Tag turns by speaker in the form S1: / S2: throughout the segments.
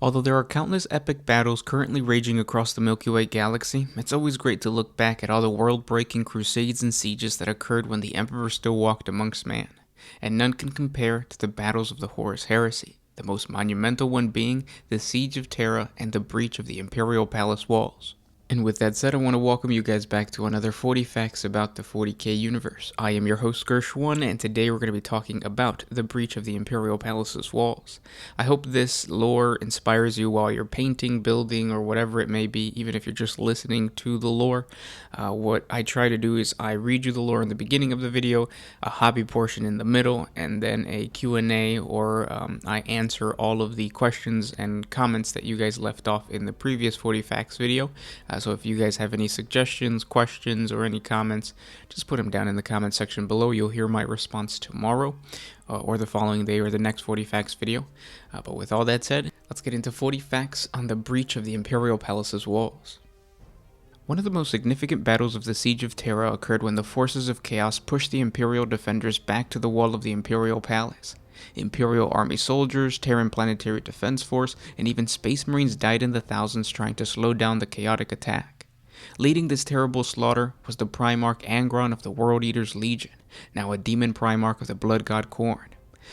S1: Although there are countless epic battles currently raging across the Milky Way galaxy, it's always great to look back at all the world-breaking crusades and sieges that occurred when the Emperor still walked amongst man, and none can compare to the battles of the Horus Heresy, the most monumental one being the Siege of Terra and the breach of the Imperial Palace walls. And with that said, I want to welcome you guys back to another 40 Facts about the 40K universe. I am your host, Gersh1, and today we're going to be talking about the breach of the Imperial Palace's walls. I hope this lore inspires you while you're painting, building, or whatever it may be, even if you're just listening to the lore. What I try to do is I read you the lore in the beginning of the video, a hobby portion in the middle, and then a Q&A, or I answer all of the questions and comments that you guys left off in the previous 40 Facts video. So if you guys have any suggestions, questions, or any comments, just put them down in the comment section below. You'll hear my response tomorrow, or the following day, or the next 40 Facts video. But with all that said, let's get into 40 Facts on the breach of the Imperial Palace's walls. One of the most significant battles of the Siege of Terra occurred when the forces of Chaos pushed the Imperial defenders back to the wall of the Imperial Palace. Imperial Army soldiers, Terran Planetary Defense Force, and even Space Marines died in the thousands trying to slow down the chaotic attack. Leading this terrible slaughter was the Primarch Angron of the World Eaters Legion, now a demon Primarch of the Blood God Khorne.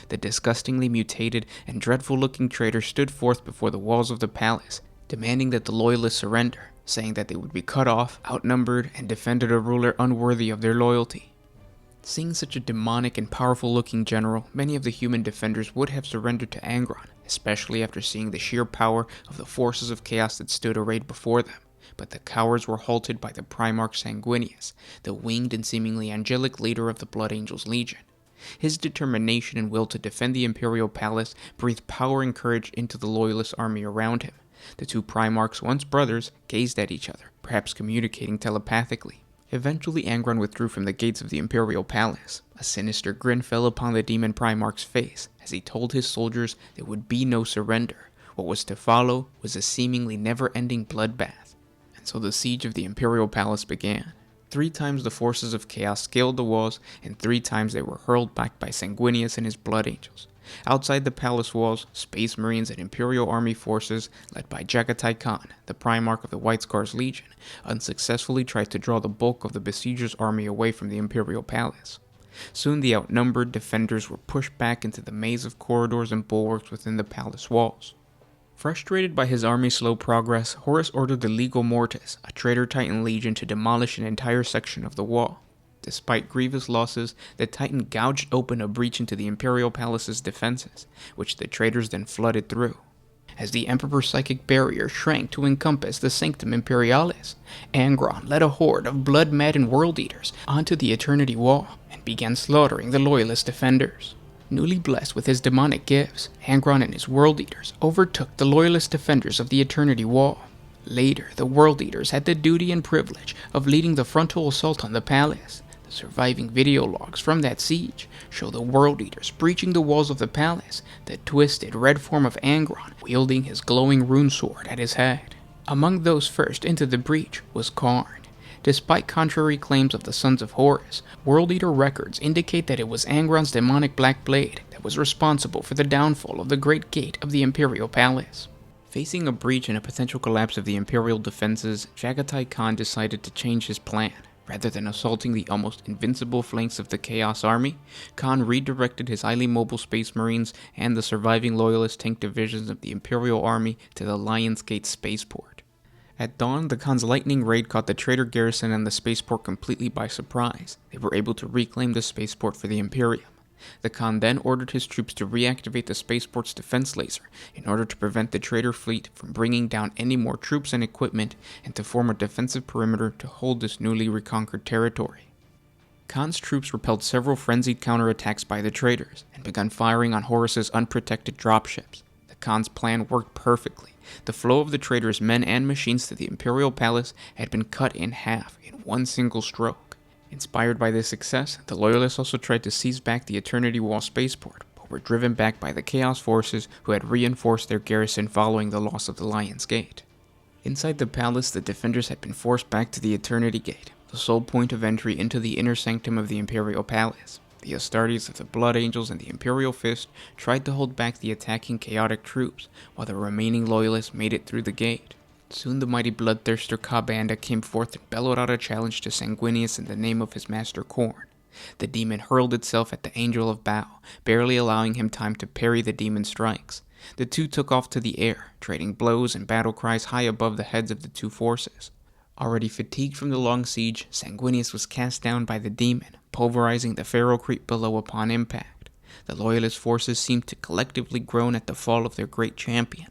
S1: The disgustingly mutated and dreadful-looking traitor stood forth before the walls of the palace, demanding that the Loyalists surrender, saying that they would be cut off, outnumbered, and defended a ruler unworthy of their loyalty. Seeing such a demonic and powerful-looking general, many of the human defenders would have surrendered to Angron, especially after seeing the sheer power of the forces of chaos that stood arrayed before them. But the cowards were halted by the Primarch Sanguinius, the winged and seemingly angelic leader of the Blood Angels Legion. His determination and will to defend the Imperial Palace breathed power and courage into the Loyalist army around him. The two Primarchs, once brothers, gazed at each other, perhaps communicating telepathically. Eventually, Angron withdrew from the gates of the Imperial Palace. A sinister grin fell upon the demon Primarch's face as he told his soldiers there would be no surrender. What was to follow was a seemingly never-ending bloodbath. And so the siege of the Imperial Palace began. 3 times the forces of Chaos scaled the walls, and 3 times they were hurled back by Sanguinius and his Blood Angels. Outside the palace walls, Space Marines and Imperial Army forces, led by Jagatai Khan, the Primarch of the White Scars Legion, unsuccessfully tried to draw the bulk of the besiegers' army away from the Imperial Palace. Soon the outnumbered defenders were pushed back into the maze of corridors and bulwarks within the palace walls. Frustrated by his army's slow progress, Horus ordered the Legio Mortis, a traitor Titan legion, to demolish an entire section of the wall. Despite grievous losses, the Titan gouged open a breach into the Imperial Palace's defenses, which the traitors then flooded through. As the Emperor's psychic barrier shrank to encompass the Sanctum Imperialis, Angron led a horde of blood-maddened World Eaters onto the Eternity Wall and began slaughtering the Loyalist defenders. Newly blessed with his demonic gifts, Angron and his World Eaters overtook the Loyalist defenders of the Eternity Wall. Later, the World Eaters had the duty and privilege of leading the frontal assault on the palace. Surviving video logs from that siege show the World Eaters breaching the walls of the palace, the twisted red form of Angron wielding his glowing rune sword at his head. Among those first into the breach was Khorne. Despite contrary claims of the Sons of Horus, World Eater records indicate that it was Angron's demonic black blade that was responsible for the downfall of the Great Gate of the Imperial Palace. Facing a breach and a potential collapse of the Imperial defenses, Jagatai Khan decided to change his plan. Rather than assaulting the almost invincible flanks of the Chaos Army, Khan redirected his highly mobile Space Marines and the surviving Loyalist tank divisions of the Imperial Army to the Lion's Gate spaceport. At dawn, the Khan's lightning raid caught the traitor garrison and the spaceport completely by surprise. They were able to reclaim the spaceport for the Imperium. The Khan then ordered his troops to reactivate the spaceport's defense laser in order to prevent the traitor fleet from bringing down any more troops and equipment and to form a defensive perimeter to hold this newly reconquered territory. Khan's troops repelled several frenzied counterattacks by the traitors and began firing on Horus's unprotected dropships. The Khan's plan worked perfectly. The flow of the traitors' men and machines to the Imperial Palace had been cut in half in one single stroke. Inspired by this success, the Loyalists also tried to seize back the Eternity Wall spaceport, but were driven back by the Chaos forces who had reinforced their garrison following the loss of the Lion's Gate. Inside the palace, the defenders had been forced back to the Eternity Gate, the sole point of entry into the inner sanctum of the Imperial Palace. The Astartes of the Blood Angels and the Imperial Fist tried to hold back the attacking chaotic troops, while the remaining loyalists made it through the gate. Soon the mighty bloodthirster Ka'Bandha came forth and bellowed out a challenge to Sanguinius in the name of his master Khorne. The demon hurled itself at the Angel of Bao, barely allowing him time to parry the demon's strikes. The two took off to the air, trading blows and battle cries high above the heads of the two forces. Already fatigued from the long siege, Sanguinius was cast down by the demon, pulverizing the feral creep below upon impact. The loyalist forces seemed to collectively groan at the fall of their great champion.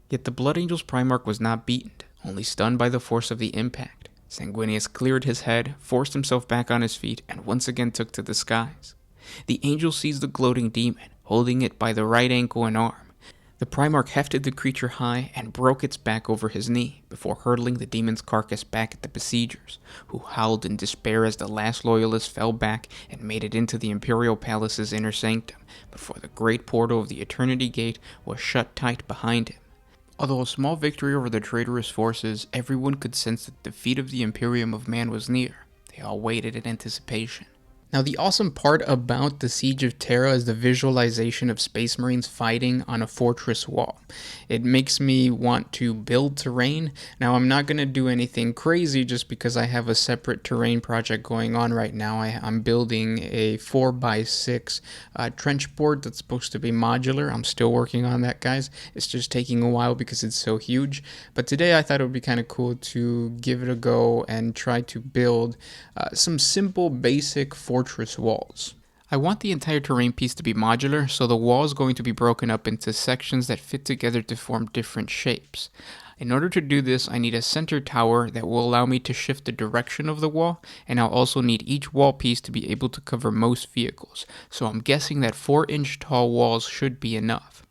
S1: Yet the Blood Angel's Primarch was not beaten, only stunned by the force of the impact. Sanguinius cleared his head, forced himself back on his feet, and once again took to the skies. The angel seized the gloating demon, holding it by the right ankle and arm. The Primarch hefted the creature high and broke its back over his knee, before hurtling the demon's carcass back at the besiegers, who howled in despair as the last loyalist fell back and made it into the Imperial Palace's inner sanctum, before the great portal of the Eternity Gate was shut tight behind him. Although a small victory over the traitorous forces, everyone could sense that the defeat of the Imperium of Man was near. They all waited in anticipation. Now, the awesome part about the Siege of Terra is the visualization of Space Marines fighting on a fortress wall. It makes me want to build terrain. Now, I'm not going to do anything crazy just because I have a separate terrain project going on right now. I'm building a 4x6 trench board that's supposed to be modular. I'm still working on that, guys. It's just taking a while because it's so huge. But today I thought it would be kind of cool to give it a go and try to build some simple, basic fortress walls. I want the entire terrain piece to be modular, so the wall is going to be broken up into sections that fit together to form different shapes. In order to do this, I need a center tower that will allow me to shift the direction of the wall, and I'll also need each wall piece to be able to cover most vehicles, so I'm guessing that 4-inch tall walls should be enough.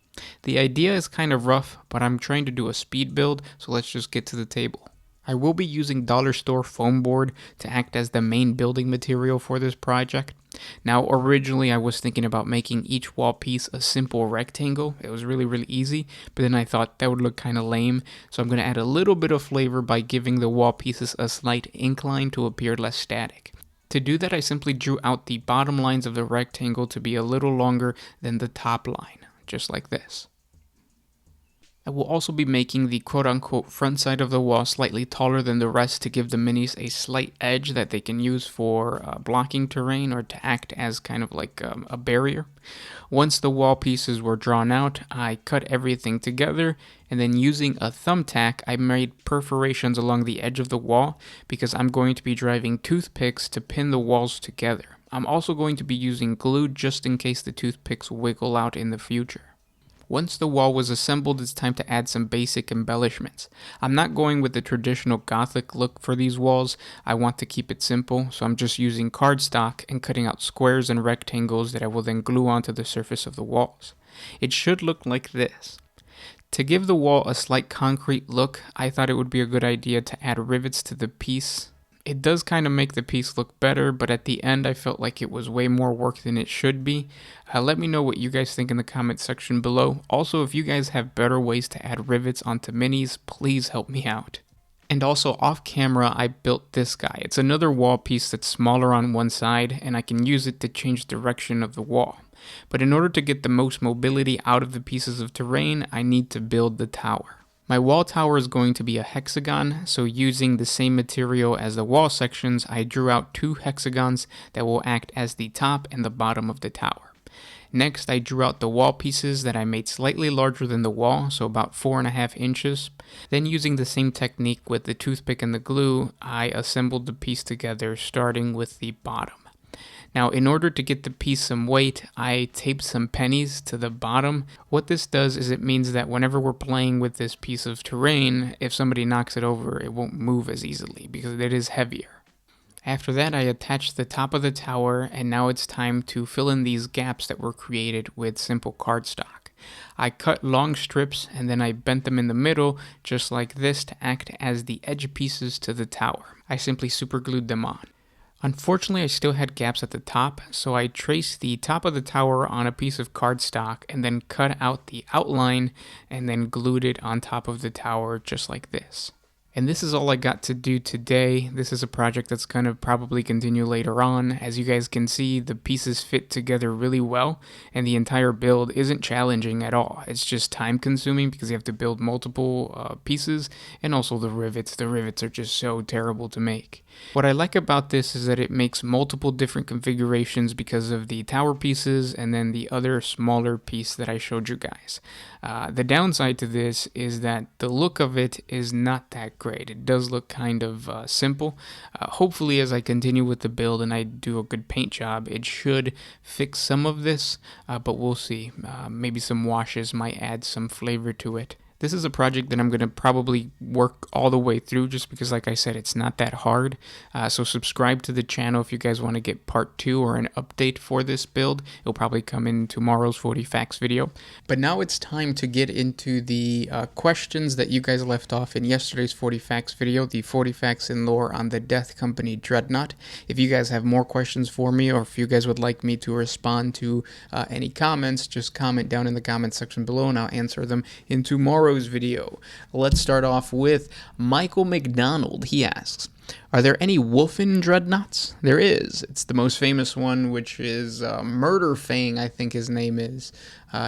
S1: The idea is kind of rough, but I'm trying to do a speed build, so let's just get to the table. I will be using dollar store foam board to act as the main building material for this project. Now, originally I was thinking about making each wall piece a simple rectangle. It was really easy, but then I thought that would look kind of lame, so I'm going to add a little bit of flavor by giving the wall pieces a slight incline to appear less static. To do that, I simply drew out the bottom lines of the rectangle to be a little longer than the top line, just like this. I will also be making the quote-unquote front side of the wall slightly taller than the rest to give the minis a slight edge that they can use for blocking terrain or to act as kind of like a barrier. Once the wall pieces were drawn out, I cut everything together, and then using a thumbtack, I made perforations along the edge of the wall because I'm going to be driving toothpicks to pin the walls together. I'm also going to be using glue just in case the toothpicks wiggle out in the future. Once the wall was assembled, it's time to add some basic embellishments. I'm not going with the traditional Gothic look for these walls. I want to keep it simple, so I'm just using cardstock and cutting out squares and rectangles that I will then glue onto the surface of the walls. It should look like this. To give the wall a slight concrete look, I thought it would be a good idea to add rivets to the piece. It does kind of make the piece look better, but at the end I felt like it was way more work than it should be. Let me know what you guys think in the comment section below. Also, if you guys have better ways to add rivets onto minis, please help me out. And also, off camera, I built this guy. It's another wall piece that's smaller on one side, and I can use it to change direction of the wall. But in order to get the most mobility out of the pieces of terrain, I need to build the tower. My wall tower is going to be a hexagon, so using the same material as the wall sections, I drew out 2 hexagons that will act as the top and the bottom of the tower. Next, I drew out the wall pieces that I made slightly larger than the wall, so about 4.5 inches. Then using the same technique with the toothpick and the glue, I assembled the piece together, starting with the bottom. Now, in order to get the piece some weight, I taped some pennies to the bottom. What this does is it means that whenever we're playing with this piece of terrain, if somebody knocks it over, it won't move as easily because it is heavier. After that, I attached the top of the tower, and now it's time to fill in these gaps that were created with simple cardstock. I cut long strips and then I bent them in the middle, just like this, to act as the edge pieces to the tower. I simply superglued them on. Unfortunately, I still had gaps at the top, so I traced the top of the tower on a piece of cardstock and then cut out the outline and then glued it on top of the tower just like this. And this is all I got to do today. This is a project that's going to probably continue later on. As you guys can see, the pieces fit together really well, and the entire build isn't challenging at all. It's just time consuming because you have to build multiple pieces, and also the rivets. The rivets are just so terrible to make. What I like about this is that it makes multiple different configurations because of the tower pieces and then the other smaller piece that I showed you guys. The downside to this is that the look of it is not that great. It does look kind of simple. Hopefully as I continue with the build and I do a good paint job, it should fix some of this, but we'll see. Maybe some washes might add some flavor to it. This is a project that I'm going to probably work all the way through just because, like I said, it's not that hard. So subscribe to the channel if you guys want to get part 2 or an update for this build. It'll probably come in tomorrow's 40 facts video. But now it's time to get into the questions that you guys left off in yesterday's 40 facts video, the 40 facts in lore on the Death Company Dreadnought. If you guys have more questions for me, or if you guys would like me to respond to any comments, just comment down in the comment section below and I'll answer them in tomorrow's video. Let's start off with Michael McDonald. He asks, are there any Wolfen dreadnoughts? There is. It's the most famous one, which is Murder Fang, I think his name is.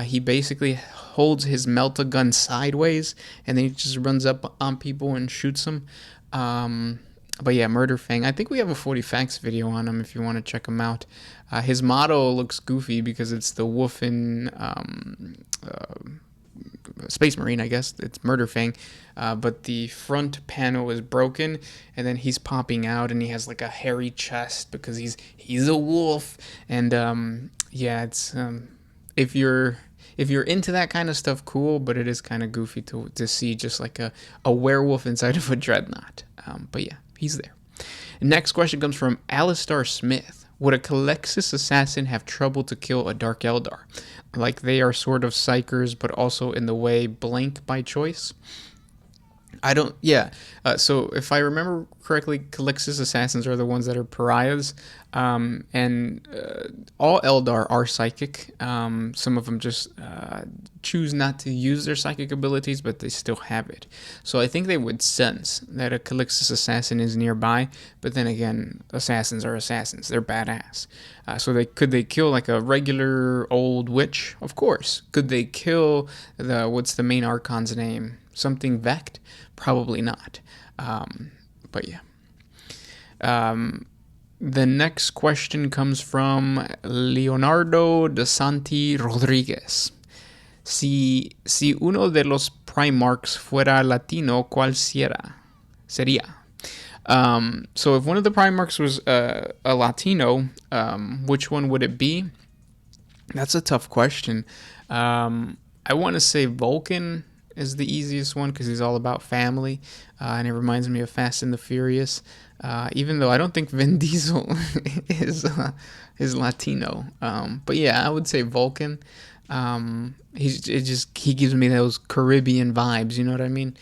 S1: He basically holds his melta gun sideways and then he just runs up on people and shoots them. But yeah, Murder Fang. I think we have a 40 facts video on him if you want to check him out. His motto looks goofy because it's the Wolfen Space Marine, I guess. It's Murder Fang, but the front panel is broken, and then he's popping out, and he has like a hairy chest because he's a wolf. And yeah, it's if you're into that kind of stuff, cool. But it is kind of goofy to see just like a werewolf inside of a dreadnought. But yeah, he's there. Next question comes from Alistair Smith. Would a Calexis assassin have trouble to kill a Dark Eldar? Like they are sort of psychers, but also in the way blank by choice? So if I remember correctly, Calexis assassins are the ones that are pariahs, and all Eldar are psychic. Some of them just choose not to use their psychic abilities, but they still have it. So I think they would sense that a Calexis assassin is nearby, but then again, assassins are assassins. They're badass. So could they kill like a regular old witch? Of course. Could they kill what's the main Archon's name? Something Vect? Probably not. But yeah. The next question comes from Leonardo de Santi Rodriguez. Si uno de los Primarchs fuera latino, ¿cuál sería? So if one of the Primarchs was a Latino, which one would it be? That's a tough question. I want to say Vulcan is the easiest one because he's all about family, and it reminds me of Fast and the Furious. Even though I don't think Vin Diesel is Latino, but yeah, I would say Vulcan. He gives me those Caribbean vibes, you know what I mean?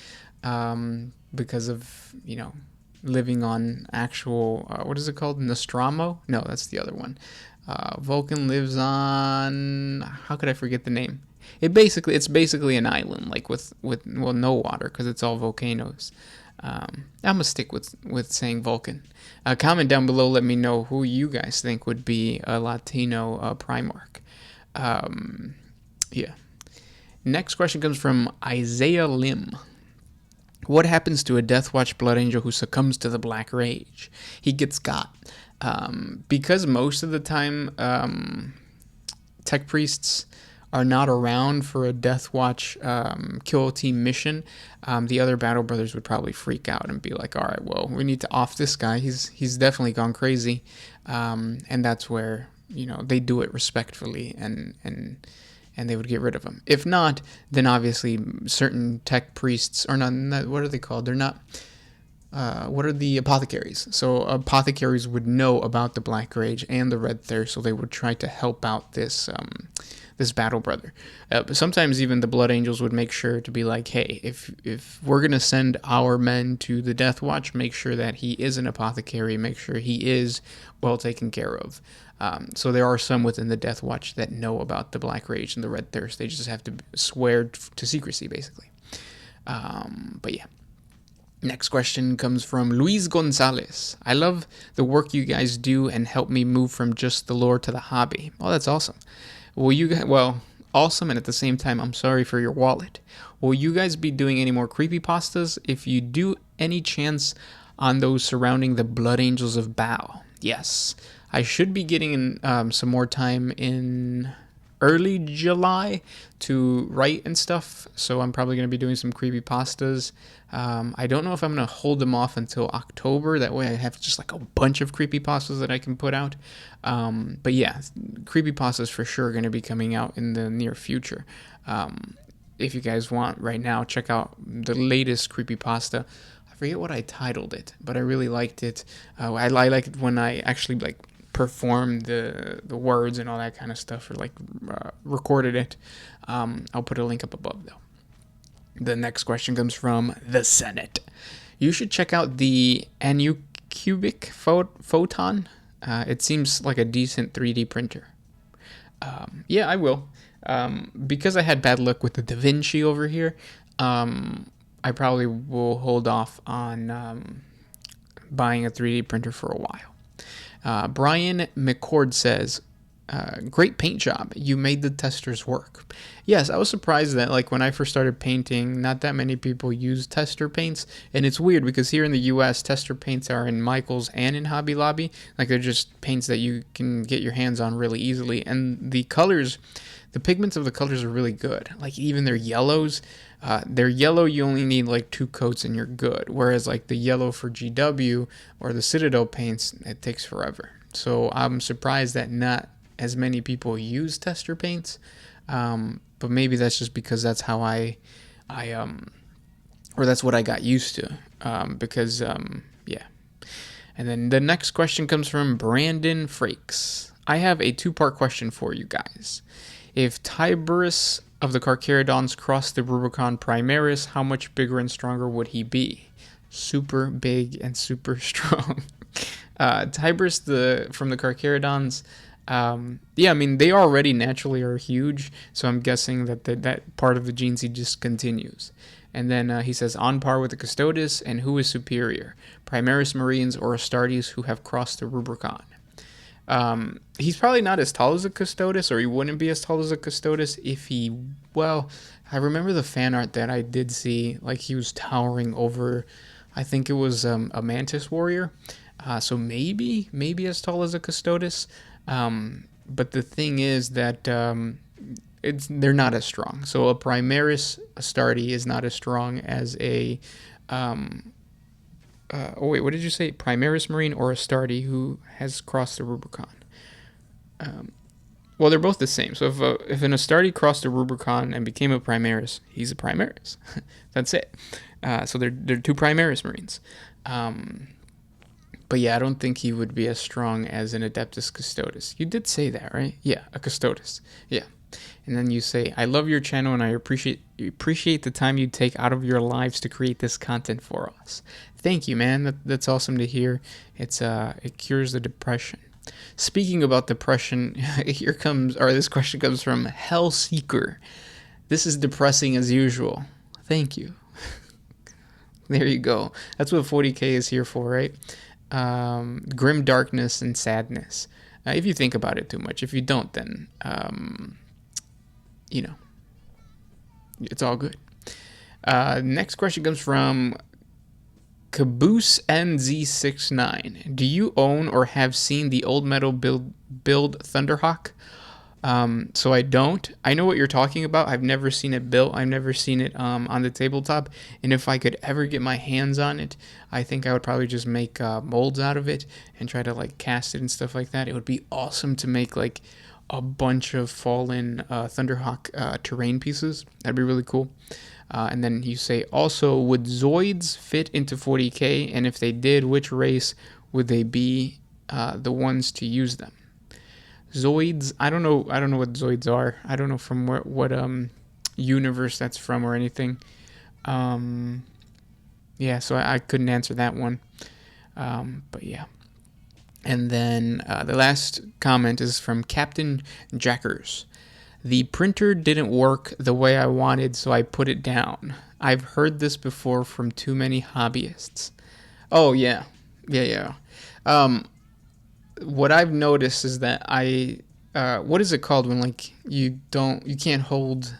S1: Because of living on actual what is it called, Nostromo? No, that's the other one. Vulcan lives on, how could I forget the name? It's basically an island, like with no water because it's all volcanoes. I'm gonna stick with saying Vulcan. Comment down below, let me know who you guys think would be a Latino Primarch. Yeah. Next question comes from Isaiah Lim. What happens to a Deathwatch Blood Angel who succumbs to the Black Rage? He gets got. Because most of the time Tech Priests are not around for a Deathwatch kill team mission, the other Battle Brothers would probably freak out and be like, all right, well, we need to off this guy. He's definitely gone crazy. And that's where, they do it respectfully and they would get rid of him. If not, then obviously certain Tech Priests are not, what are they called? They're not, what are the apothecaries? So apothecaries would know about the Black Rage and the Red Thirst, so they would try to help out this Battle Brother. Sometimes even the Blood Angels would make sure to be like, hey, if we're going to send our men to the Death Watch, make sure that he is an apothecary, make sure he is well taken care of. So there are some within the Death Watch that know about the Black Rage and the Red Thirst. They just have to swear to secrecy, basically. But yeah. Next question comes from Luis Gonzalez. I love the work you guys do and help me move from just the lore to the hobby. Oh, that's awesome. Awesome, and at the same time, I'm sorry for your wallet. Will you guys be doing any more creepypastas? If you do, any chance on those surrounding the Blood Angels of Bao? Yes. I should be getting in, some more time in early July to write and stuff, so I'm probably going to be doing some creepypastas. I don't know if I'm going to hold them off until October. That way I have just like a bunch of creepypastas that I can put out. But yeah, creepypastas for sure going to be coming out in the near future. If you guys want right now, check out the latest creepypasta. I forget what I titled it, but I really liked it. I like it when I actually like perform the words and all that kind of stuff, or like recorded it. I'll put a link up above though. The next question comes from the Senate. You should check out the Anucubic Photon. It seems like a decent 3D printer. Yeah, I will. Because I had bad luck with the Da Vinci over here, I probably will hold off on buying a 3D printer for a while. Brian McCord says, great paint job. You made the testers work. Yes, I was surprised that like when I first started painting, not that many people use tester paints. And it's weird because here in the US, tester paints are in Michael's and in Hobby Lobby. Like they're just paints that you can get your hands on really easily. And the colors, the pigments of the colors are really good. Like even their yellows, they're yellow, you only need like 2 coats and you're good. Whereas like the yellow for GW or the Citadel paints, it takes forever. So I'm surprised that not as many people use tester paints, but maybe that's just because that's how or that's what I got used to, because yeah. And then the next question comes from Brandon Frakes. I have a 2-part question for you guys. If Tibrus of the Carcharodons crossed the Rubicon Primaris, how much bigger and stronger would he be? Super big and super strong. Tibrus from the Carcharodons, yeah, I mean, they already naturally are huge, so I'm guessing that that part of the gene seed just continues. And then he says, on par with the Custodes, and who is superior? Primaris Marines or Astartes who have crossed the Rubicon? He's probably not as tall as a Custodes, or he wouldn't be as tall as a Custodes if he, well, I remember the fan art that I did see, like he was towering over, I think it was a Mantis Warrior, so maybe as tall as a Custodes. But the thing is that they're not as strong. So a Primaris Astarte is not as strong as a what did you say? Primaris Marine or Astarte who has crossed the Rubicon? Well, they're both the same. So if an Astarte crossed the Rubicon and became a Primaris, he's a Primaris. That's it. So they're 2 Primaris Marines. But yeah, I don't think he would be as strong as an Adeptus Custodes. You did say that, right? Yeah, a Custodes. Yeah. And then you say, I love your channel and I appreciate the time you take out of your lives to create this content for us. Thank you, man. That's awesome to hear. It cures the depression. Speaking about depression, this question comes from Hellseeker. This is depressing as usual. Thank you. There you go. That's what 40K is here for, right? Grim darkness and sadness. If you think about it too much. If you don't, then it's all good. Next question comes from Caboose NZ69. Do you own or have seen the old metal build Thunderhawk? So I don't. I know what you're talking about. I've never seen it built. I've never seen it on the tabletop. And if I could ever get my hands on it, I think I would probably just make molds out of it and try to like cast it and stuff like that. It would be awesome to make like a bunch of fallen Thunderhawk terrain pieces. That'd be really cool. And then you say, also, would Zoids fit into 40K? And if they did, which race would they be the ones to use them? Zoids, I don't know what Zoids are. I don't know from what universe that's from or anything. Yeah, so I couldn't answer that one. But yeah. And then the last comment is from Captain Jackers. The printer didn't work the way I wanted, so I put it down. I've heard this before from too many hobbyists. Oh, yeah. Yeah. What I've noticed is that what is it called when, like, you can't hold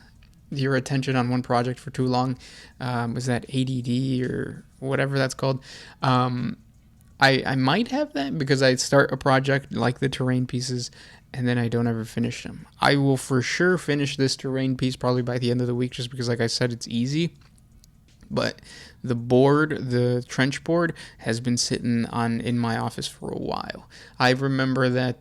S1: your attention on one project for too long? Was that ADD or whatever that's called? I might have that because I start a project like the terrain pieces and then I don't ever finish them. I will for sure finish this terrain piece probably by the end of the week just because, like I said, it's easy. But the board, the trench board, has been sitting in my office for a while. I remember that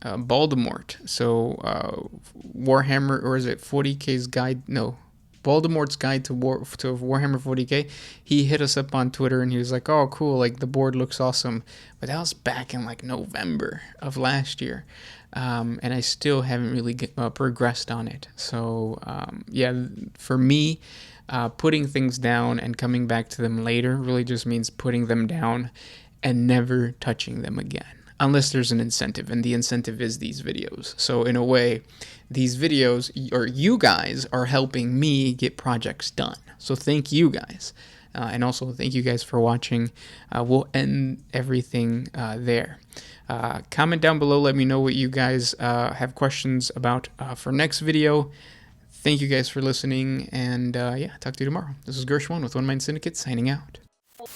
S1: Voldemort, so Warhammer, or is it 40K's guide? No, Voldemort's guide to Warhammer 40K. He hit us up on Twitter and he was like, "Oh, cool! Like the board looks awesome." But that was back in like November of last year. And I still haven't really progressed on it. So, yeah, for me, putting things down and coming back to them later really just means putting them down and never touching them again. Unless there's an incentive, and the incentive is these videos. So in a way, these videos, or you guys, are helping me get projects done. So thank you guys. And also thank you guys for watching. We'll end everything there. Comment down below, let me know what you guys have questions about for next video. Thank you guys for listening, and yeah, talk to you tomorrow. This is Gershwin with One Mind Syndicate, signing out.
S2: Oh,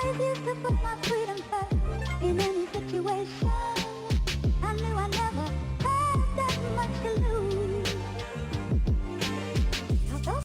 S2: what is this? This is not